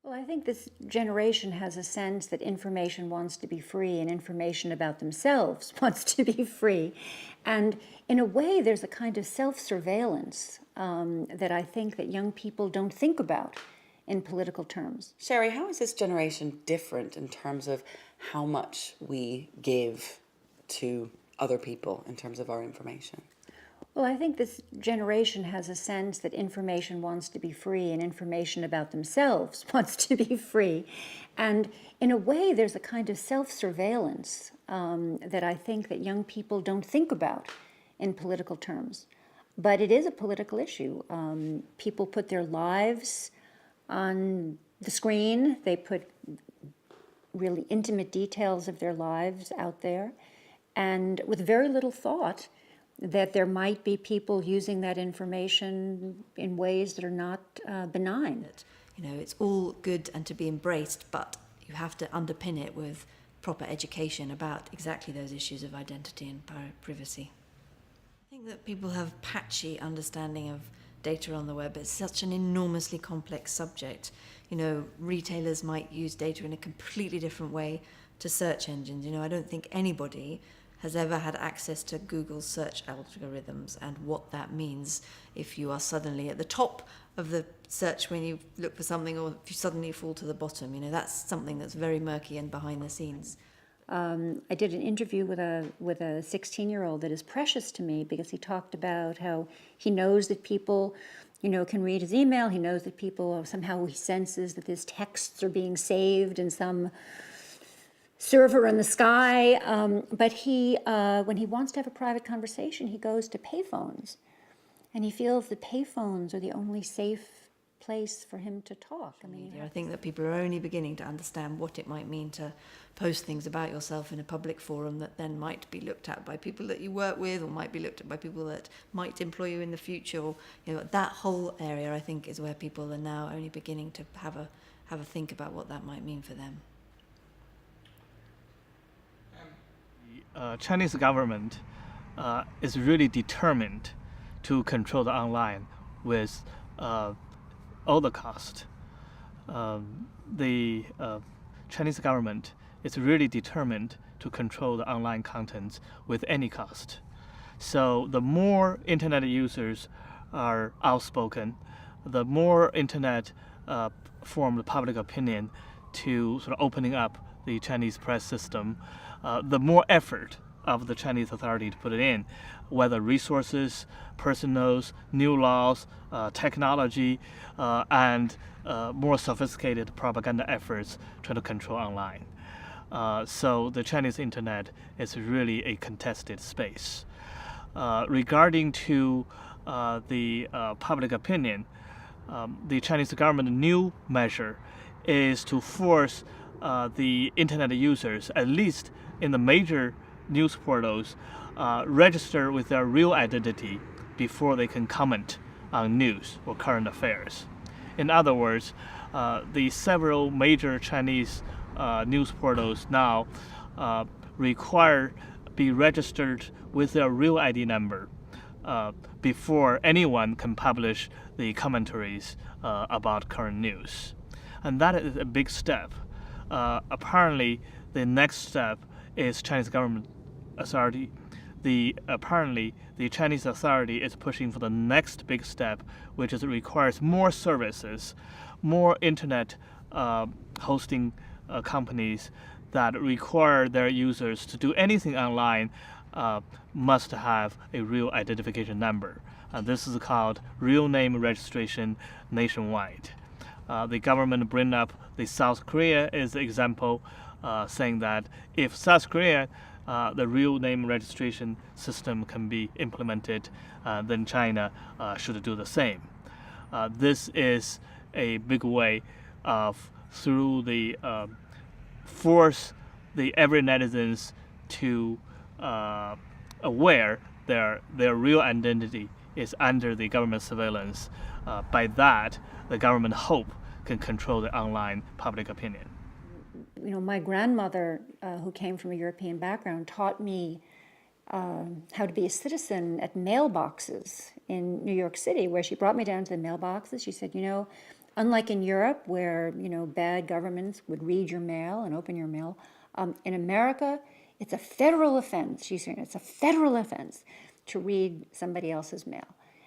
Well, I think this generation has a sense that information wants to be free and information about themselves wants to be free. And in a way, there's a kind of self-surveillance that I think that young people don't think about in political terms. Sherry, how is this generation different in terms of how much we give to other people in terms of our information? Well, I think this generation has a sense that information wants to be free and information about themselves wants to be free. And in a way, there's a kind of self-surveillance that I think that young people don't think about in political terms. But it is a political issue. People put their lives on the screen. They put really intimate details of their lives out there, and with very little thought that there might be people using that information in ways that are not benign. You know, it's all good and to be embraced, but you have to underpin it with proper education about exactly those issues of identity and privacy. I think that people have patchy understanding of data on the web. It's such an enormously complex subject. You know, retailers might use data in a completely different way to search engines. You know, I don't think anybody has ever had access to Google's search algorithms and what that means if you are suddenly at the top of the search when you look for something, or if you suddenly fall to the bottom. You know, that's something that's very murky and behind the scenes. I did an interview with a 16-year-old that is precious to me because he talked about how he knows that people, you know, can read his email. He knows that people, somehow he senses that his texts are being saved in some server in the sky. But he, when he wants to have a private conversation, he goes to payphones. And he feels that payphones are the only safe place for him to talk. I think that people are only beginning to understand what it might mean to post things about yourself in a public forum that then might be looked at by people that you work with, or might be looked at by people that might employ you in the future. Or, you know, that whole area, I think, is where people are now only beginning to have a think about what that might mean for them. Chinese government is really determined to control the online with all the cost. The Chinese government is really determined to control the online contents with any cost. So the more internet users are outspoken, the more internet form the public opinion to sort of opening up the Chinese press system, the more effort of the Chinese authority to put it in, whether resources, personnels, new laws, technology, and more sophisticated propaganda efforts trying to control online. So the Chinese internet is really a contested space. Regarding to the public opinion, the Chinese government new measure is to force the internet users, at least in the major news portals, register with their real identity before they can comment on news or current affairs. In other words, the several major Chinese news portals now require be registered with their real ID number before anyone can publish the commentaries about current news. And that is a big step. Apparently, the next step is Chinese government authority. Apparently, the Chinese authority is pushing for the next big step, which is it requires more services, more internet hosting companies that require their users to do anything online must have a real identification number. This is called real name registration nationwide. The government bring up the South Korea as an example, saying that if South Korea the real name registration system can be implemented, then China should do the same. This is a big way of through the force the every netizens to aware their real identity is under the government surveillance. By that, the government hope can control the online public opinion. You know, my grandmother, who came from a European background, taught me how to be a citizen at mailboxes in New York City, where she brought me down to the mailboxes. She said, you know, Unlike in Europe, where bad governments would read your mail and open your mail, in America, it's a federal offense. She's saying it's a federal offense to read somebody else's mail.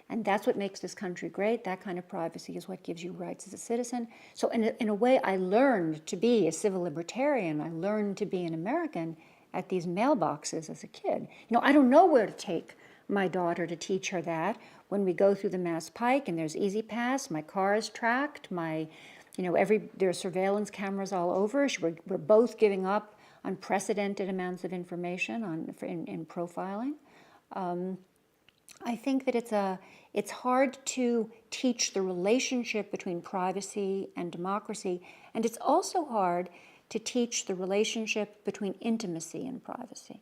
And that's what makes this country great. That kind of privacy is what gives you rights as a citizen. So in a way, I learned to be a civil libertarian. I learned to be an American at these mailboxes as a kid. I don't know where to take my daughter to teach her that. When we go through the Mass Pike and there's Easy Pass, my car is tracked, there's surveillance cameras all over. We're both giving up unprecedented amounts of information in profiling. I think that it's hard to teach the relationship between privacy and democracy, and it's also hard to teach the relationship between intimacy and privacy.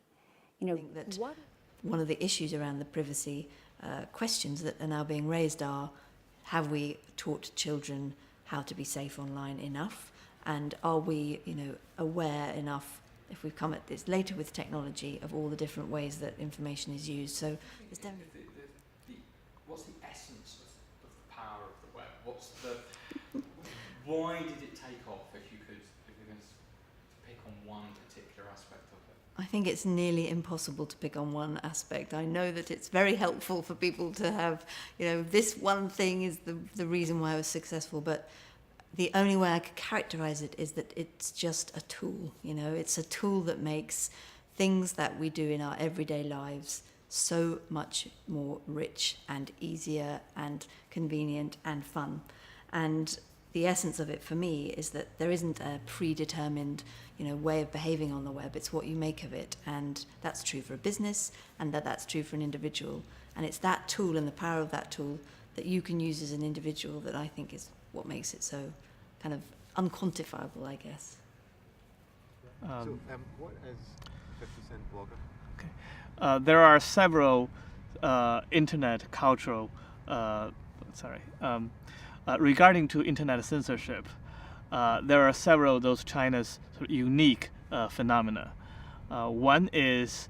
I think that one of the issues around the privacy questions that are now being raised are, have we taught children how to be safe online enough? And are we, aware enough, if we've come at this later with technology, of all the different ways that information is used? So there's definitely... What's the essence of the power of the web? Why did it take off, if you're going to pick on one particular aspect of it? I think it's nearly impossible to pick on one aspect. I know that it's very helpful for people to have, this one thing is the reason why I was successful, but the only way I could characterize it is that it's just a tool. It's a tool that makes things that we do in our everyday lives so much more rich and easier and convenient and fun. And the essence of it for me is that there isn't a predetermined, way of behaving on the web. It's what you make of it. And that's true for a business, and that's true for an individual. And it's that tool and the power of that tool that you can use as an individual that I think is what makes it so kind of unquantifiable, I guess. What is 50-cent blogger? There are several internet cultural, regarding to internet censorship, there are several of those China's sort of unique phenomena. One is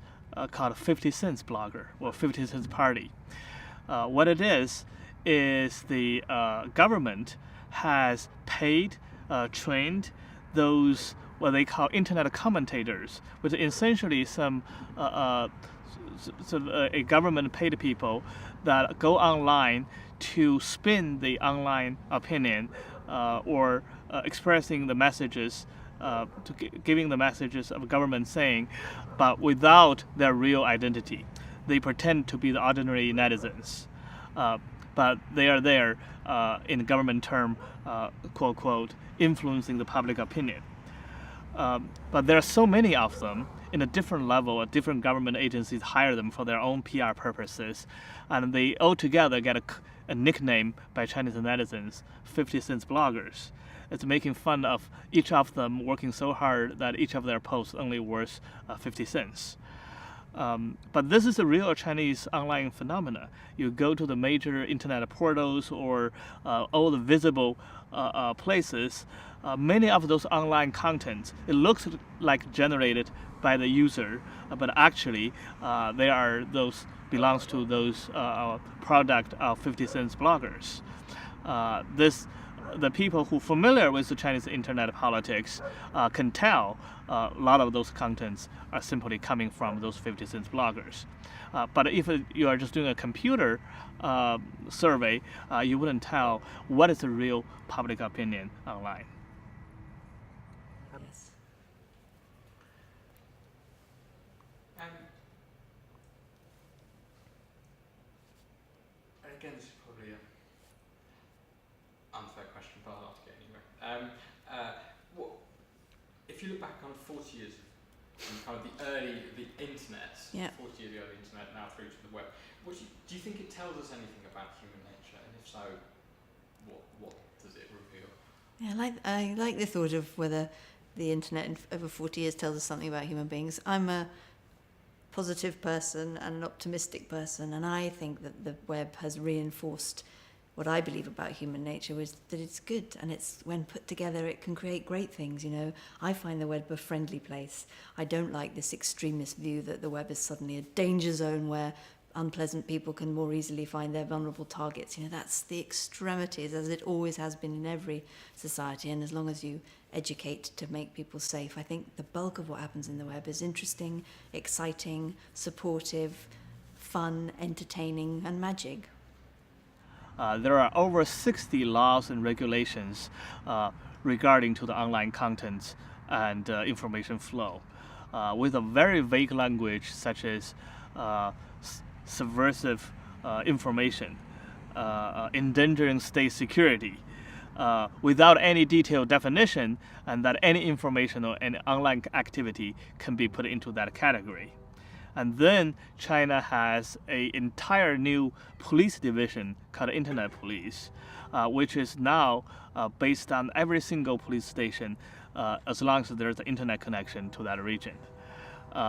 called 50 cents blogger or 50 cents party. What it is the government has paid, trained those what they call internet commentators, which is essentially some a government paid people that go online to spin the online opinion or expressing the messages, giving the messages of government saying, but without their real identity. They pretend to be the ordinary netizens, but they are there in government term, quote, quote, influencing the public opinion. But there are so many of them in a different level, different government agencies hire them for their own PR purposes, and they all together get a nickname by Chinese netizens, 50 cents bloggers. It's making fun of each of them working so hard that each of their posts only worth 50 cents. But this is a real Chinese online phenomena. You go to the major internet portals or all the visible places, many of those online contents, it looks like generated by the user, but actually they are belongs to those product of 50 cents bloggers. The people who are familiar with the Chinese internet politics can tell a lot of those contents are simply coming from those 50 cents bloggers. But if you are just doing a computer survey, you wouldn't tell what is the real public opinion online. Yes. Again, this is probably an unfair question, but I'll ask it anyway. If you look back on 40 years of kind of the internet, 40 years ago the internet, now through to the web, do you think it tells us anything about human nature? And if so, what does it reveal? Yeah, I like the thought of whether the internet over 40 years tells us something about human beings. I'm a positive person and an optimistic person, and I think that the web has reinforced what I believe about human nature, was that it's good, and it's, when put together, it can create great things. I find the web a friendly place. I don't like this extremist view that the web is suddenly a danger zone where unpleasant people can more easily find their vulnerable targets. You know, that's the extremities, as it always has been in every society. And as long as you educate to make people safe, I think the bulk of what happens in the web is interesting, exciting, supportive, fun, entertaining, and magic. There are over 60 laws and regulations regarding to the online content and information flow, with a very vague language such as subversive information, endangering state security, without any detailed definition, and that any information or any online activity can be put into that category. And then China has an entire new police division called Internet Police, which is now based on every single police station, as long as there's an internet connection to that region.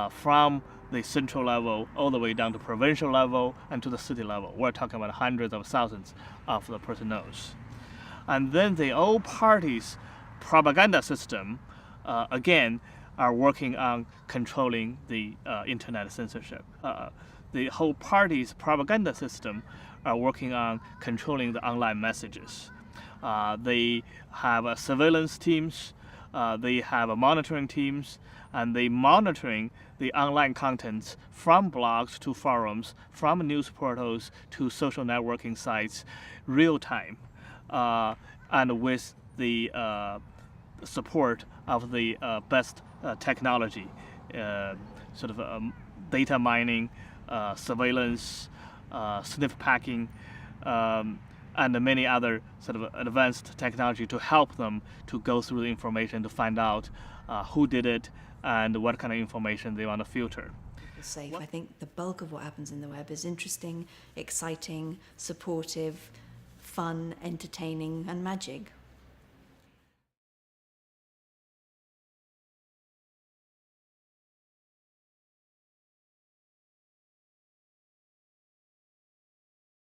From the central level all the way down to provincial level and to the city level. We're talking about hundreds of thousands of the personnel. And then the all parties propaganda system, again, are working on controlling the internet censorship. The whole party's propaganda system are working on controlling the online messages. They have surveillance teams, they have monitoring teams, and they monitoring the online contents from blogs to forums, from news portals to social networking sites, real time, and with the support of the best technology, data mining, surveillance, sniff packing, and many other sort of advanced technology to help them to go through the information to find out who did it and what kind of information they want to filter. Safe. I think the bulk of what happens in the web is interesting, exciting, supportive, fun, entertaining, and magic.